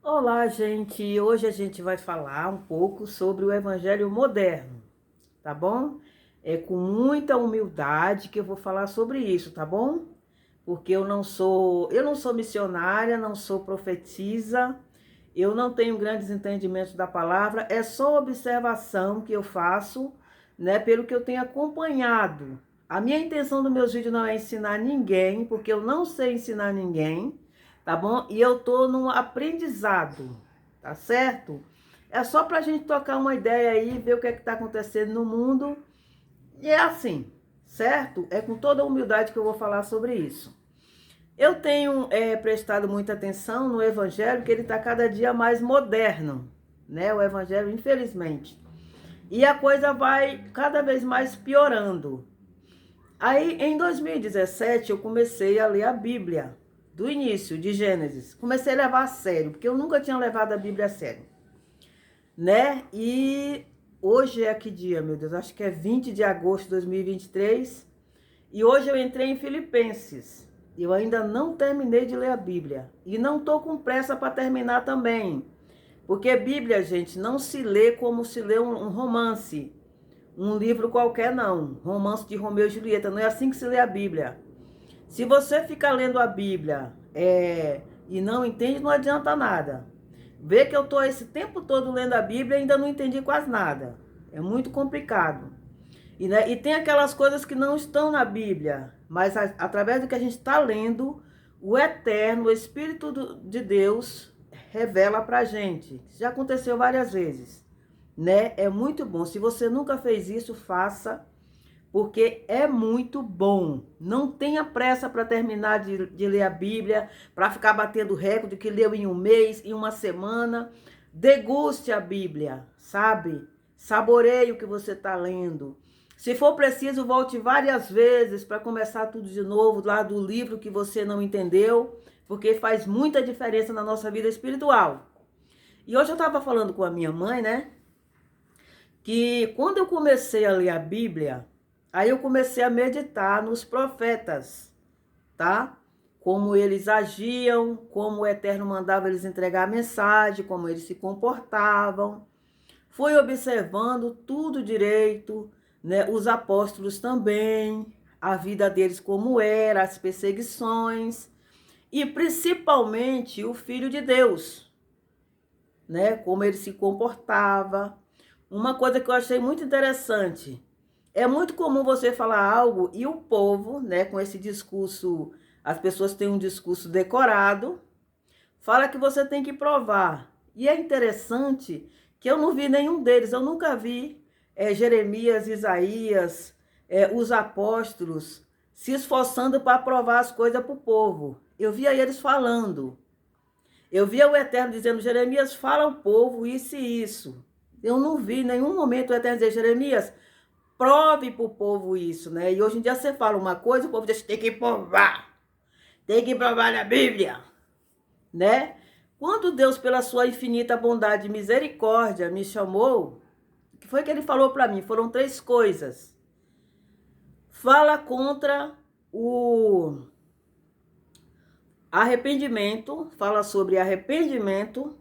Olá, gente! Hoje a gente vai falar um pouco sobre o Evangelho moderno, tá bom? É com muita humildade que eu vou falar sobre isso, tá bom? Porque eu não sou missionária, não sou profetisa, eu não tenho grandes entendimentos da palavra, é só observação que eu faço, né, pelo que eu tenho acompanhado. A minha intenção dos meus vídeos não é ensinar ninguém, porque eu não sei ensinar ninguém, tá bom? E eu tô num aprendizado, tá certo? É só pra gente tocar uma ideia aí, ver o que é que tá acontecendo no mundo. E é assim, certo? É com toda a humildade que eu vou falar sobre isso. Eu tenho prestado muita atenção no evangelho, que ele está cada dia mais moderno, né? O evangelho, infelizmente. E a coisa vai cada vez mais piorando. Aí, em 2017, eu comecei a ler a Bíblia, do início, de Gênesis. Comecei a levar a sério, porque eu nunca tinha levado a Bíblia a sério, né? E hoje é que dia, meu Deus? Acho que é 20 de agosto de 2023. E hoje eu entrei em Filipenses. Eu ainda não terminei de ler a Bíblia. E não estou com pressa para terminar também. Porque Bíblia, gente, não se lê como se lê um romance. Um livro qualquer, não. Romance de Romeu e Julieta. Não é assim que se lê a Bíblia. Se você ficar lendo a Bíblia e não entende, não adianta nada. Vê que eu estou esse tempo todo lendo a Bíblia e ainda não entendi quase nada. É muito complicado. E tem aquelas coisas que não estão na Bíblia, mas através do que a gente está lendo, o Eterno, o Espírito de Deus, revela para a gente. Já aconteceu várias vezes, né? É muito bom. Se você nunca fez isso, faça, porque é muito bom. Não tenha pressa para terminar de ler a Bíblia, para ficar batendo recorde que leu em um mês, em uma semana. Deguste a Bíblia, sabe? Saboreie o que você está lendo. Se for preciso, volte várias vezes para começar tudo de novo, lá do livro que você não entendeu, porque faz muita diferença na nossa vida espiritual. E hoje eu estava falando com a minha mãe, né? Que quando eu comecei a ler a Bíblia, aí eu comecei a meditar nos profetas, tá? Como eles agiam, como o Eterno mandava eles entregar a mensagem, como eles se comportavam. Fui observando tudo direito, né? Os apóstolos também, a vida deles como era, as perseguições e principalmente o Filho de Deus, né? Como ele se comportava. Uma coisa que eu achei muito interessante, é muito comum você falar algo e o povo, né, com esse discurso, as pessoas têm um discurso decorado, fala que você tem que provar. E é interessante que eu não vi nenhum deles, eu nunca vi Jeremias, Isaías, os apóstolos se esforçando para provar as coisas para o povo. Eu via eles falando. Eu via o Eterno dizendo, Jeremias, fala ao povo isso e isso. Eu não vi em nenhum momento o Eterno dizer, Jeremias, prove para o povo isso, né? E hoje em dia você fala uma coisa, o povo diz, tem que provar. Tem que provar na Bíblia, né? Quando Deus, pela sua infinita bondade e misericórdia, me chamou, o que foi que ele falou para mim? Foram três coisas. Fala contra o arrependimento, fala sobre arrependimento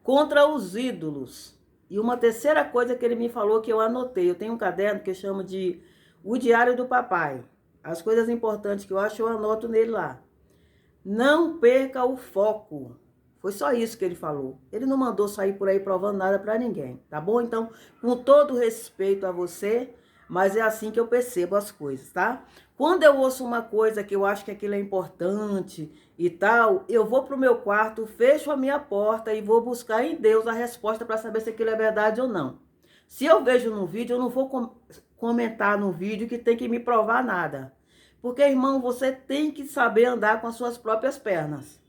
contra os ídolos. E uma terceira coisa que ele me falou que eu anotei, eu tenho um caderno que eu chamo de O Diário do Papai. As coisas importantes que eu acho, eu anoto nele lá. Não perca o foco. Foi só isso que ele falou. Ele não mandou sair por aí provando nada para ninguém, tá bom? Então, com todo respeito a você, mas é assim que eu percebo as coisas, tá? Quando eu ouço uma coisa que eu acho que aquilo é importante e tal, eu vou pro meu quarto, fecho a minha porta e vou buscar em Deus a resposta para saber se aquilo é verdade ou não. Se eu vejo no vídeo, eu não vou comentar no vídeo que tem que me provar nada. Porque, irmão, você tem que saber andar com as suas próprias pernas,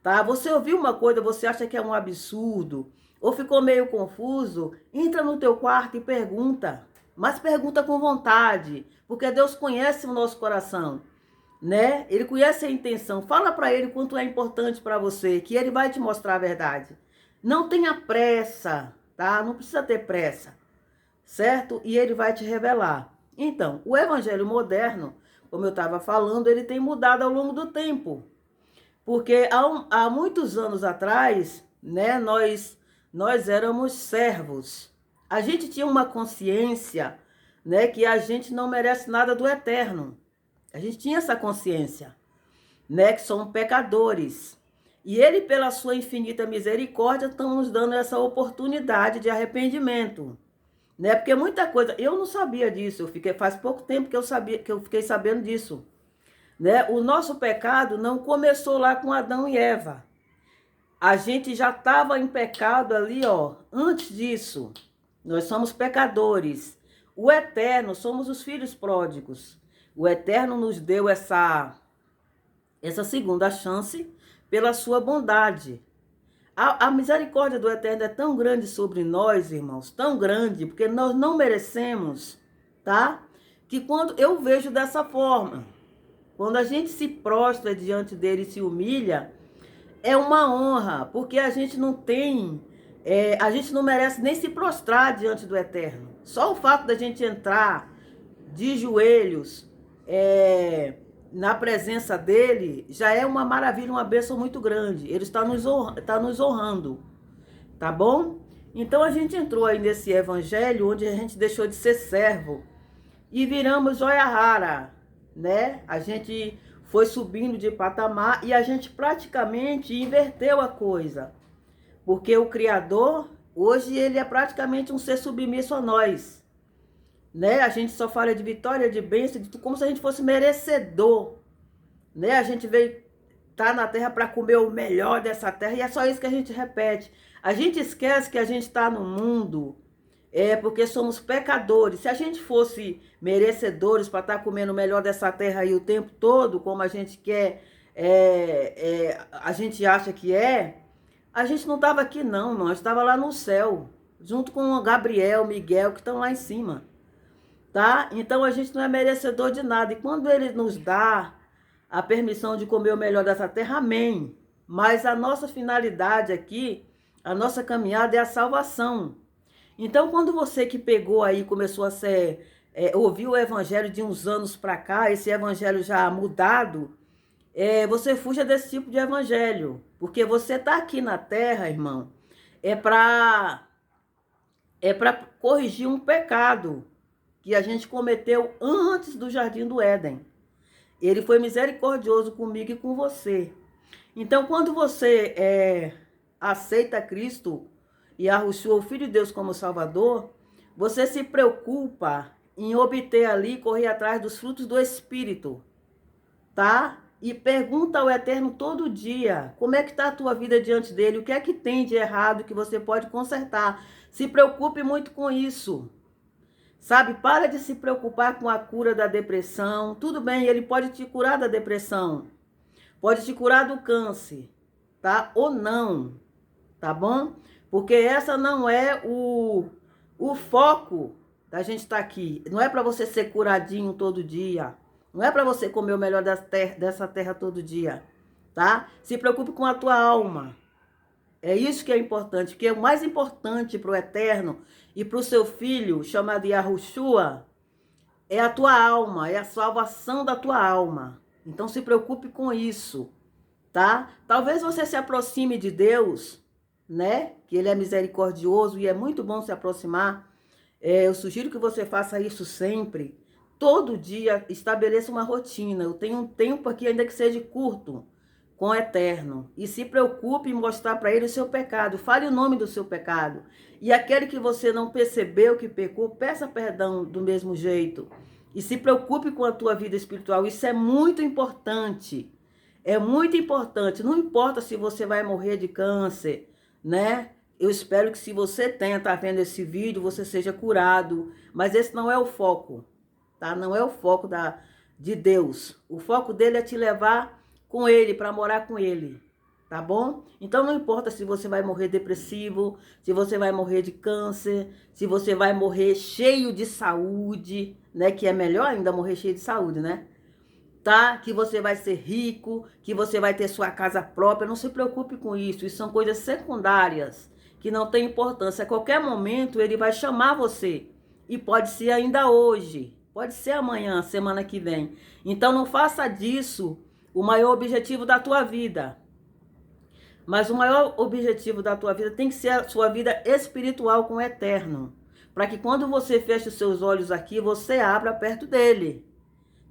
tá? Você ouviu uma coisa, você acha que é um absurdo, ou ficou meio confuso, entra no teu quarto e pergunta. Mas pergunta com vontade, porque Deus conhece o nosso coração, né? Ele conhece a intenção. Fala para ele quanto é importante para você, que ele vai te mostrar a verdade. Não tenha pressa, tá? Não precisa ter pressa, certo? E ele vai te revelar. Então, o evangelho moderno, como eu estava falando, ele tem mudado ao longo do tempo. Porque há muitos anos atrás, né? Nós éramos servos. A gente tinha uma consciência, né, que a gente não merece nada do eterno. A gente tinha essa consciência, né, que somos pecadores. E ele, pela sua infinita misericórdia, está nos dando essa oportunidade de arrependimento, né? Porque muita coisa, eu não sabia disso, faz pouco tempo que eu fiquei sabendo disso, né? O nosso pecado não começou lá com Adão e Eva. A gente já estava em pecado ali, ó, antes disso. Nós somos pecadores. O Eterno, somos os filhos pródigos. O Eterno nos deu essa segunda chance pela sua bondade. A misericórdia do Eterno é tão grande sobre nós, irmãos, tão grande, porque nós não merecemos, tá? Que quando eu vejo dessa forma, quando a gente se prostra diante dele e se humilha, é uma honra, porque a gente não tem, a gente não merece nem se prostrar diante do Eterno. Só o fato da gente entrar de joelhos, na presença dele, já é uma maravilha, uma bênção muito grande. Ele está nos honrando, tá bom? Então a gente entrou aí nesse evangelho onde a gente deixou de ser servo e viramos joia rara, né? A gente foi subindo de patamar e a gente praticamente inverteu a coisa. Porque o Criador, hoje, ele é praticamente um ser submisso a nós, né? A gente só fala de vitória, de bênção, de tudo, como se a gente fosse merecedor, né? A gente veio estar na terra para comer o melhor dessa terra e é só isso que a gente repete. A gente esquece que a gente está no mundo porque somos pecadores. Se a gente fosse merecedores para estar comendo o melhor dessa terra aí o tempo todo, como a gente quer, a gente acha que a gente não estava aqui não, nós estava lá no céu, junto com o Gabriel, Miguel, que estão lá em cima. Tá? Então a gente não é merecedor de nada. E quando ele nos dá a permissão de comer o melhor dessa terra, amém. Mas a nossa finalidade aqui, a nossa caminhada é a salvação. Então quando você que pegou aí, começou a ouvir o evangelho de uns anos para cá, esse evangelho já mudado, você fuja desse tipo de evangelho. Porque você tá aqui na terra, irmão, é para corrigir um pecado que a gente cometeu antes do Jardim do Éden. Ele foi misericordioso comigo e com você. Então, quando você aceita Cristo e Yahushua, o Filho de Deus, como Salvador, você se preocupa em obter ali, correr atrás dos frutos do Espírito, tá? E pergunta ao Eterno todo dia, como é que está a tua vida diante dele, o que é que tem de errado que você pode consertar. Se preocupe muito com isso. Sabe, para de se preocupar com a cura da depressão. Tudo bem, ele pode te curar da depressão. Pode te curar do câncer, tá? Ou não, tá bom? Porque essa não é o foco da gente estar aqui. Não é para você ser curadinho todo dia. Não é para você comer o melhor dessa terra todo dia, tá? Se preocupe com a tua alma. É isso que é importante, porque o mais importante para o Eterno e para o seu filho, chamado Yahushua, é a tua alma, é a salvação da tua alma. Então se preocupe com isso, tá? Talvez você se aproxime de Deus, né? Que Ele é misericordioso e é muito bom se aproximar. Eu sugiro que você faça isso sempre. Todo dia estabeleça uma rotina. Eu tenho um tempo aqui, ainda que seja curto, com o Eterno. E se preocupe em mostrar para ele o seu pecado. Fale o nome do seu pecado. E aquele que você não percebeu que pecou, peça perdão do mesmo jeito. E se preocupe com a tua vida espiritual. Isso é muito importante. É muito importante. Não importa se você vai morrer de câncer, né? Eu espero que se você tá vendo esse vídeo, você seja curado. Mas esse não é o foco, tá? Não é o foco de Deus. O foco dele é te levar com ele, para morar com ele, tá bom? Então não importa se você vai morrer depressivo, se você vai morrer de câncer, se você vai morrer cheio de saúde, né? Que é melhor ainda morrer cheio de saúde, né? Tá? Que você vai ser rico, que você vai ter sua casa própria, não se preocupe com isso. Isso são coisas secundárias, que não tem importância. A qualquer momento ele vai chamar você, e pode ser ainda hoje, pode ser amanhã, semana que vem. Então não faça disso o maior objetivo da tua vida. Mas o maior objetivo da tua vida tem que ser a sua vida espiritual com o eterno. Para que quando você feche os seus olhos aqui, você abra perto dele.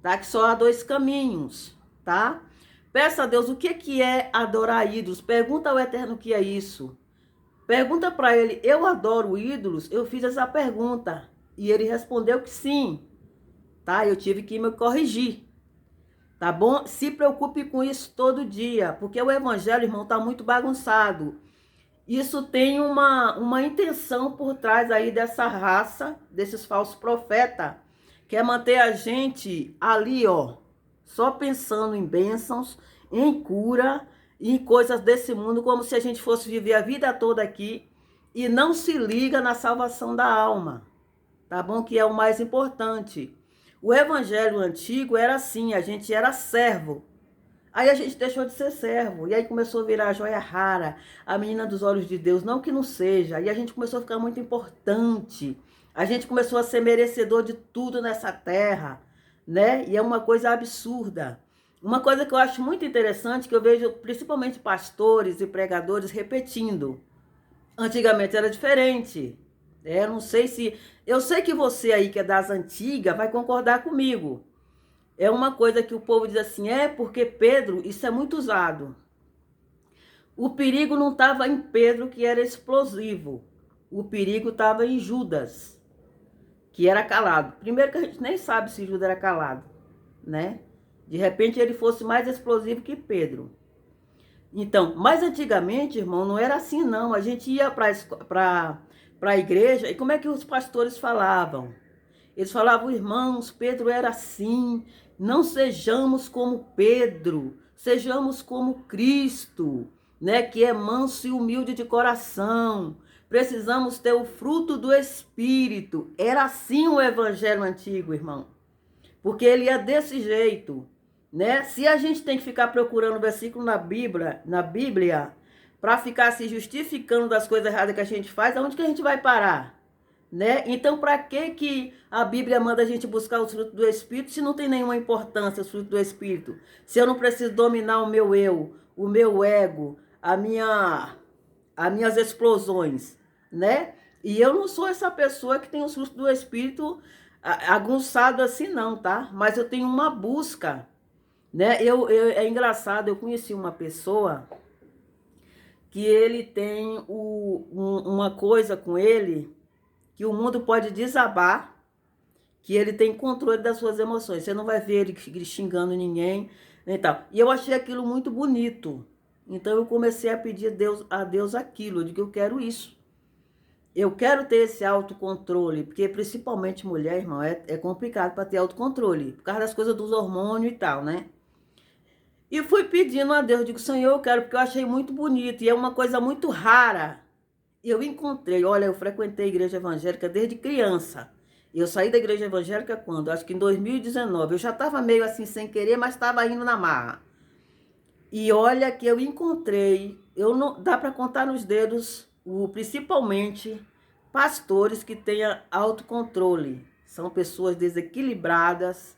Tá? Que só há dois caminhos, tá? Peça a Deus o que é adorar ídolos. Pergunta ao eterno o que é isso. Pergunta para ele, eu adoro ídolos? Eu fiz essa pergunta. E ele respondeu que sim. Tá? Eu tive que me corrigir. Tá bom? Se preocupe com isso todo dia, porque o evangelho, irmão, tá muito bagunçado. Isso tem uma intenção por trás aí dessa raça, desses falsos profetas, que é manter a gente ali, ó, só pensando em bênçãos, em cura, em coisas desse mundo, como se a gente fosse viver a vida toda aqui e não se liga na salvação da alma, tá bom? Que é o mais importante. O evangelho antigo era assim, a gente era servo. Aí a gente deixou de ser servo, e aí começou a virar a joia rara, a menina dos olhos de Deus, não que não seja. E a gente começou a ficar muito importante, a gente começou a ser merecedor de tudo nessa terra, né? E é uma coisa absurda. Uma coisa que eu acho muito interessante, que eu vejo principalmente pastores e pregadores repetindo. Antigamente era diferente. Não sei se... Eu sei que você aí que é das antigas vai concordar comigo. É uma coisa que o povo diz assim, porque Pedro, isso é muito usado. O perigo não estava em Pedro, que era explosivo. O perigo estava em Judas, que era calado. Primeiro que a gente nem sabe se Judas era calado, né? De repente ele fosse mais explosivo que Pedro. Então, mas antigamente, irmão, não era assim não. A gente ia para a igreja, e como é que os pastores falavam? Eles falavam, irmãos, Pedro era assim, não sejamos como Pedro, sejamos como Cristo, né, que é manso e humilde de coração. Precisamos ter o fruto do Espírito. Era assim o evangelho antigo, irmão, porque ele é desse jeito, né? Se a gente tem que ficar procurando versículo na Bíblia, para ficar se justificando das coisas erradas que a gente faz, aonde que a gente vai parar? Né? Então, para que a Bíblia manda a gente buscar os frutos do Espírito se não tem nenhuma importância os frutos do Espírito? Se eu não preciso dominar o meu eu, o meu ego, as minhas explosões, né? E eu não sou essa pessoa que tem os frutos do Espírito aguçado assim não, tá? Mas eu tenho uma busca, né? É engraçado, eu conheci uma pessoa que ele tem uma coisa com ele, que o mundo pode desabar, que ele tem controle das suas emoções. Você não vai ver ele xingando ninguém, nem tal. E eu achei aquilo muito bonito. Então eu comecei a pedir a Deus aquilo. Eu digo, eu quero isso. Eu quero ter esse autocontrole, porque principalmente mulher, irmão, é complicado para ter autocontrole, por causa das coisas dos hormônios e tal, né? E fui pedindo a Deus, eu digo, Senhor, eu quero, porque eu achei muito bonito, e é uma coisa muito rara. Eu encontrei, olha, eu frequentei a igreja evangélica desde criança. Eu saí da igreja evangélica quando? Acho que em 2019. Eu já estava meio assim sem querer, mas estava indo na marra. E olha que eu encontrei, dá para contar nos dedos, principalmente pastores que tenham autocontrole. São pessoas desequilibradas,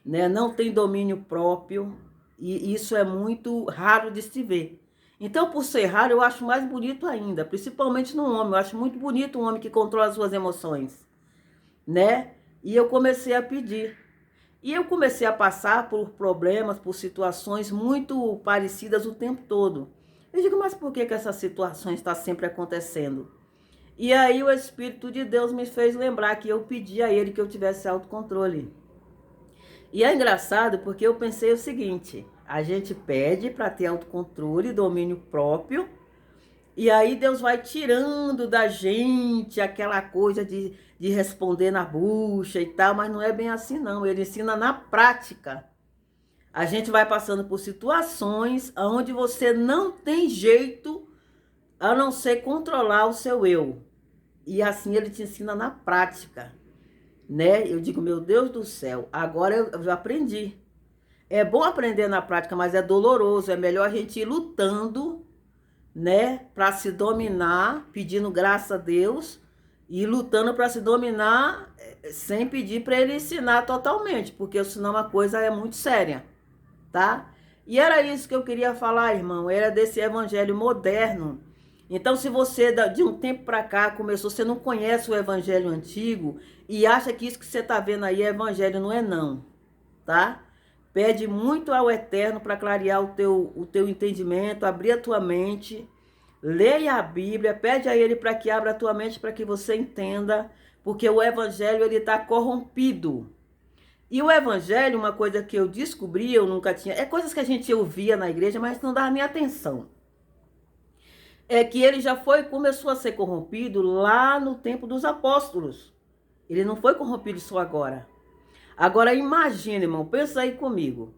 né? Não tem domínio próprio, e isso é muito raro de se ver. Então, por ser raro, eu acho mais bonito ainda, principalmente no homem. Eu acho muito bonito um homem que controla as suas emoções, né? E eu comecei a pedir. E eu comecei a passar por problemas, por situações muito parecidas o tempo todo. Eu digo, mas por que essas situações estão sempre acontecendo? E aí o Espírito de Deus me fez lembrar que eu pedi a Ele que eu tivesse autocontrole. E é engraçado porque eu pensei o seguinte, a gente pede para ter autocontrole, domínio próprio, e aí Deus vai tirando da gente aquela coisa de responder na bucha e tal, mas não é bem assim não, ele ensina na prática. A gente vai passando por situações onde você não tem jeito a não ser controlar o seu eu. E assim ele te ensina na prática, né? Eu digo, meu Deus do céu, agora eu já aprendi. É bom aprender na prática, mas é doloroso. É melhor a gente ir lutando, né? Para se dominar, pedindo graça a Deus e lutando para se dominar sem pedir para Ele ensinar totalmente, porque senão a coisa é muito séria, tá? E era isso que eu queria falar, irmão, era desse evangelho moderno. Então, se você de um tempo para cá começou, você não conhece o evangelho antigo e acha que isso que você está vendo aí é evangelho, não é não, tá? Pede muito ao Eterno para clarear o teu entendimento, abrir a tua mente, leia a Bíblia, pede a Ele para que abra a tua mente para que você entenda, porque o evangelho ele está corrompido. E o evangelho, uma coisa que eu descobri, eu nunca tinha, é coisas que a gente ouvia na igreja, mas não dava nem atenção. É que ele já começou a ser corrompido lá no tempo dos apóstolos. Ele não foi corrompido só agora. Agora imagine, irmão, pensa aí comigo.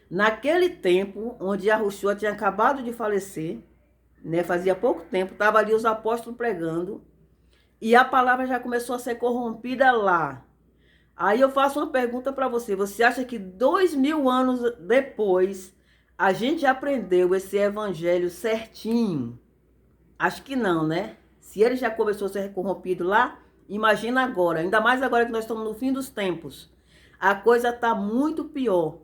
Naquele tempo, onde Yahushua tinha acabado de falecer, né, fazia pouco tempo, estava ali os apóstolos pregando, e a palavra já começou a ser corrompida lá. Aí eu faço uma pergunta para você. Você acha que 2000 anos depois, a gente aprendeu esse evangelho certinho? Acho que não, né? Se ele já começou a ser corrompido lá, imagina agora. Ainda mais agora que nós estamos no fim dos tempos. A coisa está muito pior.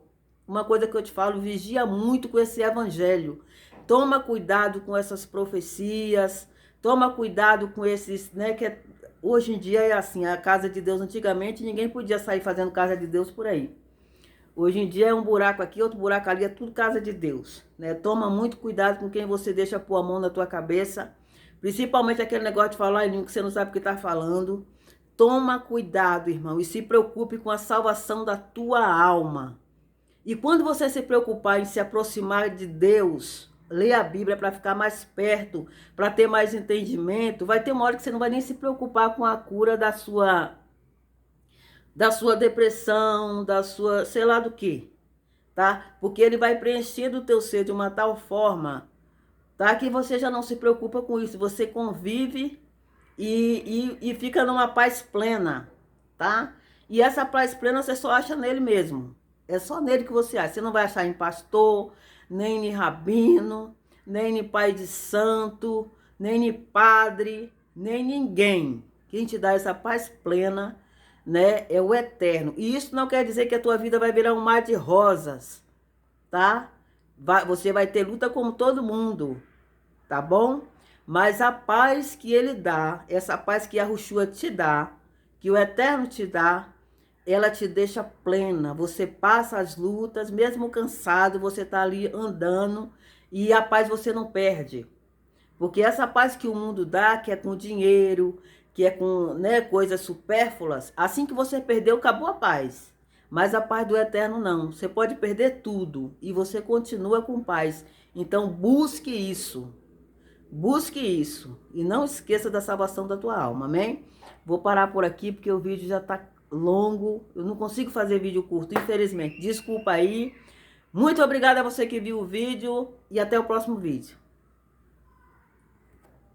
Uma coisa que eu te falo, vigia muito com esse evangelho. Toma cuidado com essas profecias. Toma cuidado com esses, né? Hoje em dia é assim, a casa de Deus, antigamente ninguém podia sair fazendo casa de Deus por aí. Hoje em dia é um buraco aqui, outro buraco ali, é tudo casa de Deus, né? Toma muito cuidado com quem você deixa pôr a mão na tua cabeça, principalmente aquele negócio de falar em língua que você não sabe o que está falando. Toma cuidado, irmão, e se preocupe com a salvação da tua alma. E quando você se preocupar em se aproximar de Deus, ler a Bíblia para ficar mais perto, para ter mais entendimento, vai ter uma hora que você não vai nem se preocupar com a cura da sua depressão, da sua, sei lá do que, tá? Porque ele vai preenchendo o teu ser de uma tal forma, tá? Que você já não se preocupa com isso, você convive e fica numa paz plena, tá? E essa paz plena você só acha nele mesmo, é só nele que você acha, você não vai achar em pastor, nem em rabino, nem em pai de santo, nem em padre, nem ninguém. Quem te dá essa paz plena, né, é o Eterno. E isso não quer dizer que a tua vida vai virar um mar de rosas, tá? Você vai ter luta como todo mundo, tá bom? Mas a paz que ele dá, essa paz que a Yahushua te dá, que o Eterno te dá, ela te deixa plena. Você passa as lutas, mesmo cansado, você tá ali andando e a paz você não perde. Porque essa paz que o mundo dá, que é com dinheiro, que é com, né, coisas supérfluas, assim que você perdeu, acabou a paz. Mas a paz do Eterno não. Você pode perder tudo e você continua com paz. Então busque isso. Busque isso. E não esqueça da salvação da tua alma, amém? Vou parar por aqui porque o vídeo já está longo. Eu não consigo fazer vídeo curto, infelizmente. Desculpa aí. Muito obrigada a você que viu o vídeo e até o próximo vídeo.